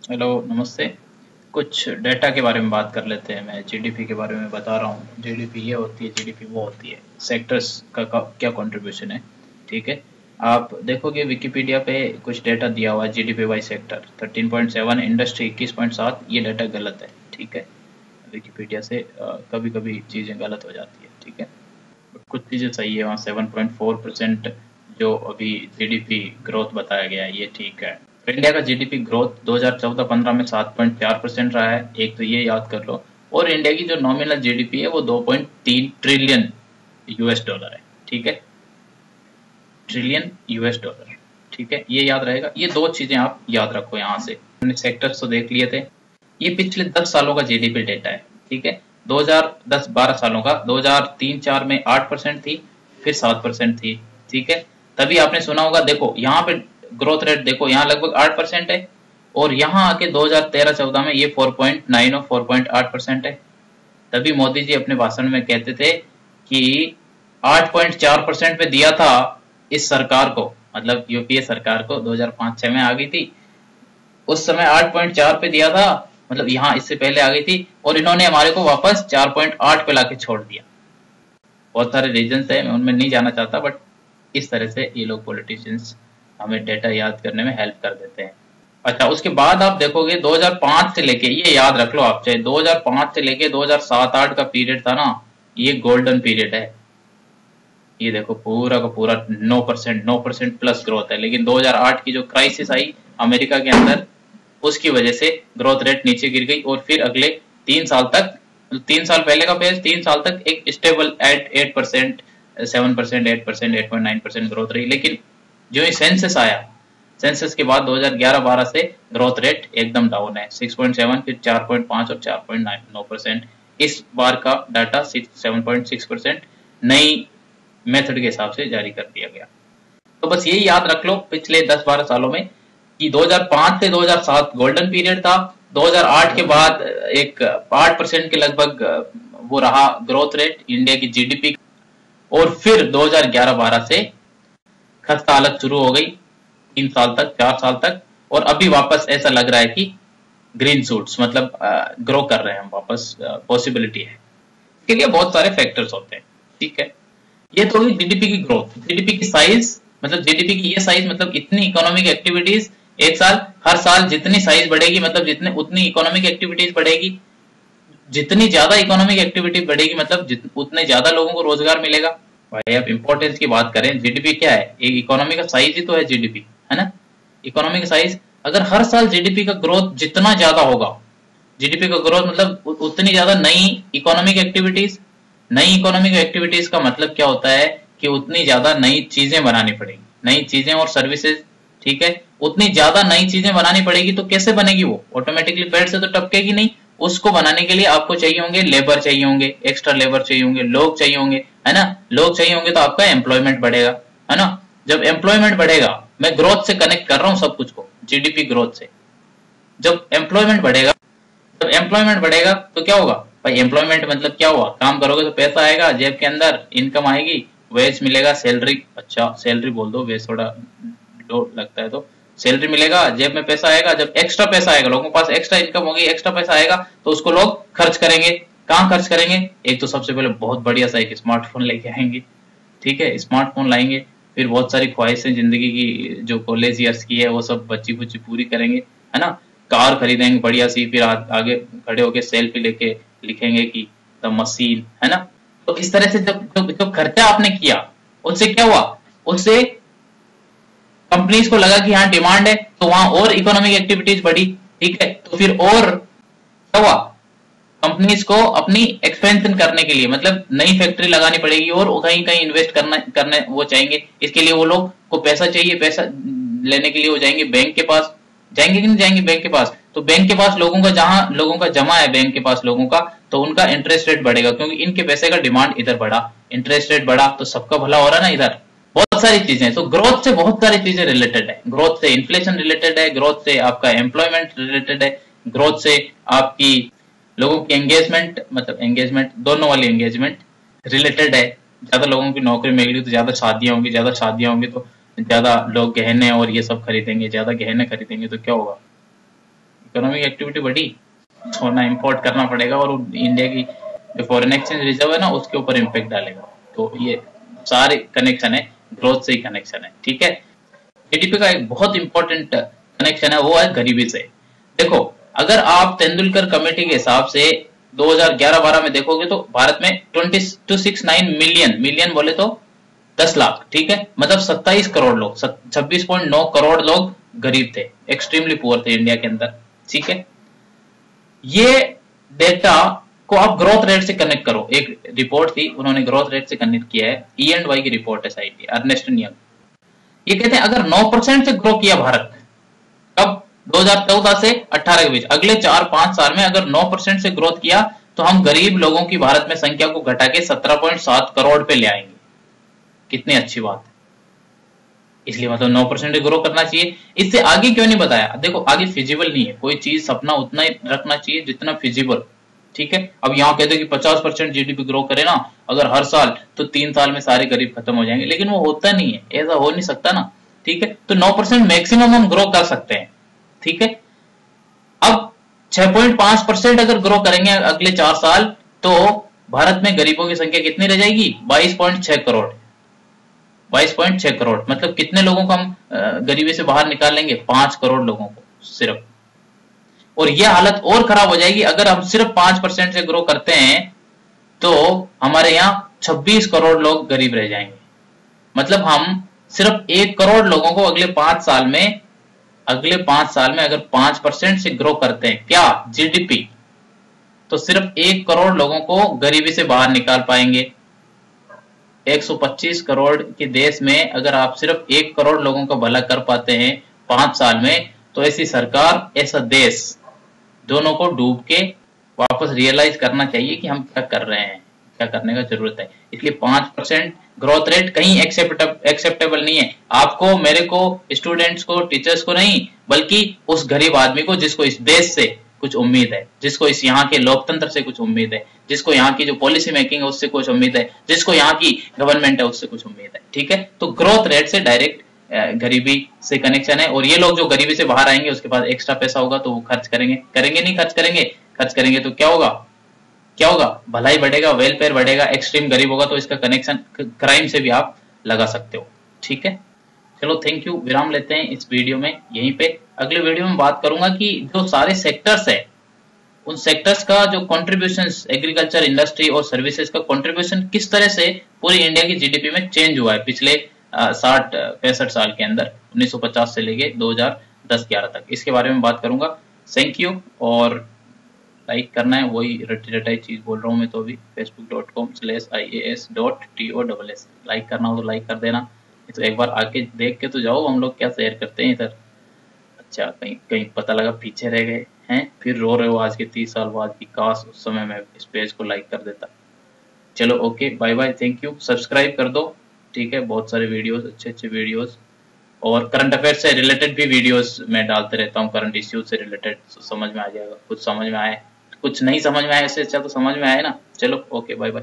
Hello, नमस्ते। कुछ data के बारे में बात कर लेते हैं। मैं जीडीपी के बारे में बता रहा हूँ। जीडीपी ये होती है, जीडीपी वो होती है। सेक्टर्स का क्या कंट्रीब्यूशन है, ठीक है। आप देखोगे विकिपीडिया पे कुछ डेटा दिया हुआ है जीडीपी बाई सेक्टर 13.7, इंडस्ट्री 21.7। ये डेटा गलत है, ठीक है। विकिपीडिया से कभी कभी चीज़ें गलत हो जाती है, ठीक है। बट कुछ चीज़ें सही है। वहाँ 7.4% जो अभी जीडीपी ग्रोथ बताया गया है, ये ठीक है। तो इंडिया का जीडीपी ग्रोथ 2014-15 में 7.4% रहा है, एक तो ये याद कर लो। और इंडिया की जो नॉमिनल जीडीपी है वो 2.3 ट्रिलियन यूएस डॉलर है, ठीक है। ट्रिलियन यूएस डॉलर, ठीक है, ये याद रहेगा। ये दो चीजें आप याद रखो यहाँ से। हमने सेक्टर्स तो देख लिए थे। ये पिछले 10 सालों का जीडीपी डेटा है, ठीक है। 2010-12 सालों का। 2003-4 में 8% थी, फिर 7% थी, ठीक है। तभी आपने सुना होगा, देखो यहाँ पे ग्रोथ रेट देखो, यहाँ लगभग 8% है। और यहाँ आके 2013-14 में ये 4.9 और 4.8% है। तभी मोदी जी अपने भाषण में कहते थे कि 8.4% पे दिया था इस सरकार को, मतलब यूपीए सरकार को 2005-6 में आ गई थी। उस समय 8.4 पे दिया था, मतलब यहाँ इससे पहले आ गई थी। और इन्होंने हमारे को वापस 4.8 पे लाके छोड़ दिया। बहुत सारे रीजंस है, मैं उनमें नहीं जाना चाहता, बट इस तरह से ये लोग पॉलिटिशियंस हमें डेटा याद करने में हेल्प कर देते हैं। अच्छा, उसके बाद आप देखोगे 2005 से लेके, ये याद रख लो आप, चाहे 2005 से लेके 2007-8 का पीरियड था ना, ये गोल्डन पीरियड है। ये देखो पूरा का पूरा 9% प्लस ग्रोथ है। लेकिन 2008 की जो क्राइसिस आई अमेरिका के अंदर, उसकी वजह से ग्रोथ रेट नीचे गिर गई। और फिर अगले 3 साल तक, 3 साल पहले का बेस, 3 साल तक एक स्टेबल एट 8%, 7%, 8%, 8.9% ग्रोथ रही। लेकिन जो ही सेंसस आया, सेंसस के बाद 2011-12 से ग्रोथ रेट एकदम डाउन है। 6.7, फिर 4.5 और 4.9%। इस बार का डाटा 7.6% नई मेथड के हिसाब से जारी कर दिया गया। तो बस यही याद रख लो पिछले 10-12 सालों में कि 2005 से 2007 गोल्डन पीरियड था। 2008 के बाद एक 8% के लगभग वो रहा ग्रोथ रेट इंडिया की जीडीपी। और फिर 2011-12 से खस्ता हालत शुरू हो गई, 3 साल तक, 4 साल तक। और अभी वापस ऐसा लग रहा है कि ग्रीन सूट्स, मतलब ग्रो कर रहे हैं हम वापस, पॉसिबिलिटी है। इसके लिए बहुत सारे फैक्टर्स होते हैं, ठीक है। ये तो होगी जीडीपी की ग्रोथ। जीडीपी की साइज, मतलब जीडीपी की ये साइज, मतलब इतनी इकोनॉमिक एक्टिविटीज एक साल, हर साल जितनी साइज बढ़ेगी, मतलब जितने उतनी इकोनॉमिक एक्टिविटीज बढ़ेगी। जितनी ज्यादा इकोनॉमिक एक्टिविटी बढ़ेगी, मतलब उतने ज्यादा लोगों को रोजगार मिलेगा। भाई आप इंपॉर्टेंस की बात करें, जीडीपी क्या है? एक इकोनॉमी का साइज ही तो है जीडीपी, है ना। इकोनॉमी का साइज, अगर हर साल जीडीपी का ग्रोथ जितना ज्यादा होगा, जीडीपी का ग्रोथ मतलब उतनी ज्यादा नई इकोनॉमिक एक्टिविटीज। नई इकोनॉमिक एक्टिविटीज का मतलब क्या होता है कि उतनी ज्यादा नई चीजें बनानी पड़ेगी, नई चीजें और सर्विसेज, ठीक है। उतनी ज्यादा नई चीजें बनानी पड़ेगी, तो कैसे बनेगी? वो ऑटोमेटिकली पेड़ से तो टपकेगी नहीं। उसको बनाने के लिए आपको चाहिए होंगे लेबर, चाहिए होंगे एक्स्ट्रा लेबर, चाहिए होंगे लोग, चाहिए होंगे, है ना। लोग चाहिए होंगे तो आपका एम्प्लॉयमेंट बढ़ेगा, है ना। जब एम्प्लॉयमेंट बढ़ेगा, मैं ग्रोथ से कनेक्ट कर रहा हूं सब कुछ को, जीडीपी ग्रोथ से। जब एम्प्लॉयमेंट बढ़ेगा, जब एम्प्लॉयमेंट बढ़ेगा तो क्या होगा भाई? एम्प्लॉयमेंट मतलब क्या हुआ? काम करोगे तो पैसा आएगा जेब के अंदर, इनकम आएगी, वेज मिलेगा, सैलरी, अच्छा सैलरी बोल दो, वेज थोड़ा लो लगता है, तो सैलरी मिलेगा, जेब में पैसा आएगा। जब एक्स्ट्रा पैसा आएगा, लोगों के पास एक्स्ट्रा इनकम होगी, एक्स्ट्रा पैसा आएगा, तो उसको लोग खर्च करेंगे। कहाँ खर्च करेंगे? एक तो सबसे पहले बहुत बढ़िया सा एक स्मार्टफोन लेके आएंगे, ठीक है, स्मार्टफोन लाएंगे। फिर बहुत सारी ख्वाहिशें जिंदगी की जो कॉलेज ईयर्स की है वो सब बच्ची बुच्ची पूरी करेंगे, है ना। कार खरीदेंगे बढ़िया सी, फिर आगे खड़े होके सेल्फी लेके लिखेंगे कि द मशीन, है ना। तो इस तरह से जब खर्चा आपने किया, उससे क्या हुआ? उससे कंपनीज को लगा कि हाँ डिमांड है, तो वहां और इकोनॉमिक एक्टिविटीज बढ़ी, ठीक है। तो फिर और क्या हुआ? कंपनीज को अपनी एक्सपेंशन करने के लिए, मतलब नई फैक्ट्री लगानी पड़ेगी और कहीं कहीं इन्वेस्ट करना करने वो चाहेंगे। इसके लिए वो लोग को पैसा चाहिए, पैसा लेने के लिए वो जाएंगे बैंक के पास। जाएंगे कि नहीं जाएंगे बैंक के पास? तो बैंक के पास लोगों का, जहां लोगों का जमा है बैंक के पास लोगों का, तो उनका इंटरेस्ट रेट बढ़ेगा, क्योंकि इनके पैसे का डिमांड इधर बढ़ा, इंटरेस्ट रेट बढ़ा, तो सबका भला हो रहा है ना इधर। बहुत सारी चीजें, तो ग्रोथ से बहुत सारी चीजें रिलेटेड है। ग्रोथ से इन्फ्लेशन रिलेटेड है, ग्रोथ से आपका एम्प्लॉयमेंट रिलेटेड है, ग्रोथ से आपकी लोगों की एंगेजमेंट, मतलब एंगेजमेंट दोनों वाली एंगेजमेंट रिलेटेड है। ज्यादा लोगों की नौकरी मिलेगी तो ज्यादा शादियां होंगी, ज्यादा शादियां होंगी तो ज्यादा लोग गहने और ये सब खरीदेंगे, ज्यादा गहने खरीदेंगे तो क्या होगा? इकोनॉमिक एक्टिविटी बढ़ी तो ना इम्पोर्ट करना पड़ेगा और इंडिया की जो फॉरेन एक्सचेंज रिजर्व है ना उसके ऊपर इम्पेक्ट डालेगा। तो ये सारे कनेक्शन है, ग्रोथ से ही कनेक्शन है, ठीक है। जीडीपी का एक बहुत इंपॉर्टेंट कनेक्शन है, वो है गरीबी से। देखो, अगर आप तेंदुलकर कमेटी के हिसाब से 2011-12 में देखोगे तो भारत में 269 मिलियन, मिलियन बोले तो 10 लाख, ठीक है, मतलब 27 करोड़ लोग, 26.9 करोड़ लोग गरीब थे, एक्सट्रीमली पुअर थे इंडिया के अंदर, ठीक है। ये डेटा को आप ग्रोथ रेट से कनेक्ट करो। एक रिपोर्ट थी, उन्होंने ग्रोथ रेट से कनेक्ट किया है, E&Y की रिपोर्ट है, साइट अर्नेस्ट एंड यंग। ये कहते हैं अगर 9% से ग्रो किया भारत, कब 2014 से 18 के बीच, अगले 4-5 साल में अगर 9% से ग्रोथ किया तो हम गरीब लोगों की भारत में संख्या को घटा के 17.7 करोड़ पे ले आएंगे। कितनी अच्छी बात है। इसलिए मतलब 9% ग्रो करना चाहिए। इससे आगे क्यों नहीं बताया? देखो, आगे फिजिबल नहीं है, कोई चीज सपना उतना ही रखना चाहिए जितना फिजिबल, ठीक है। अब यहाँ कहते हैं कि 50% जीडीपी ग्रो करे ना अगर हर साल, तो 3 साल में सारे गरीब खत्म हो जाएंगे, लेकिन वो होता नहीं है, ऐसा हो नहीं सकता ना, ठीक है। तो 9% मैक्सिमम हम ग्रो कर सकते हैं, ठीक है। अब 6.5% अगर ग्रो करेंगे अगले 4 साल, तो भारत में गरीबों की संख्या कितनी रह जाएगी? 22.6 करोड़। 22.6 करोड़ मतलब कितने लोगों को हम गरीबी से बाहर निकाल लेंगे? 5 करोड़ लोगों को सिर्फ। और यह हालत और खराब हो जाएगी अगर हम सिर्फ 5% से ग्रो करते हैं, तो हमारे यहाँ 26 करोड़ लोग गरीब रह जाएंगे। मतलब हम सिर्फ 1 करोड़ लोगों को अगले 5 साल में अगर 5% से ग्रो करते हैं, क्या? जीडीपी, तो सिर्फ 1 करोड़ लोगों को गरीबी से बाहर निकाल पाएंगे। 125 करोड़ के देश में अगर आप सिर्फ 1 करोड़ लोगों का भला कर पाते हैं 5 साल में, तो ऐसी सरकार, ऐसा देश, दोनों को डूब के वापस रियलाइज करना चाहिए कि हम क्या कर रहे हैं, क्या करने का जरूरत है। इसलिए 5% ग्रोथ रेट कहीं एक्सेप्टेबल नहीं है। आपको, मेरे को, स्टूडेंट्स को, टीचर्स को नहीं, बल्कि उस गरीब आदमी को जिसको इस देश से कुछ उम्मीद है, जिसको इस यहाँ के लोकतंत्र से कुछ उम्मीद है, जिसको यहाँ की जो पॉलिसी मेकिंग है उससे कुछ उम्मीद है, जिसको यहाँ की गवर्नमेंट है उससे कुछ उम्मीद है, ठीक है। तो ग्रोथ रेट से डायरेक्ट गरीबी से कनेक्शन है। और ये लोग जो गरीबी से बाहर आएंगे उसके पास एक्स्ट्रा पैसा होगा तो वो खर्च करेंगे, नहीं खर्च करेंगे तो क्या होगा? भलाई बढ़ेगा, वेलफेयर बढ़ेगा। एक्सट्रीम गरीब होगा तो इसका कनेक्शन क्राइम से भी आप लगा सकते हो, ठीक है। चलो, थैंक यू, विराम लेते हैं इस वीडियो में यहीं पे। अगले वीडियो में बात करूंगा कि जो सारे सेक्टर्स है, उन सेक्टर्स का जो कॉन्ट्रीब्यूशंस, एग्रीकल्चर, इंडस्ट्री और सर्विसेज का कॉन्ट्रीब्यूशन किस तरह से पूरी इंडिया की जीडीपी में चेंज हुआ है पिछले 60-65 साल के अंदर, 1950 से लेके 2010-11 तक। इसके बारे में बात करूंगा। Thank you. और लाइक करना है, वही रटी रटाई चीज बोल रहा हूँ मैं तो अभी, facebook.com/ias.toss। लाइक करना हो तो लाइक कर देना, तो एक बार आके देख के तो जाओ हम लोग क्या शेयर करते हैं इधर। अच्छा, कहीं पता लगा पीछे रह गए हैं, फिर रो रहे हो आज के 30 साल बाद की काश उस समय मैं इस पेज को लाइक कर देता। चलो, okay, bye bye, thank you. Subscribe कर दो, ठीक है। बहुत सारे वीडियोस, अच्छे वीडियोस, और करंट अफेयर से रिलेटेड भी वीडियोस मैं डालते रहता हूँ, करंट इश्यूज से रिलेटेड, तो समझ में आ जाएगा। कुछ समझ में आए, कुछ नहीं समझ में आए, इससे अच्छा तो समझ में आए ना। चलो, ओके, बाय बाय।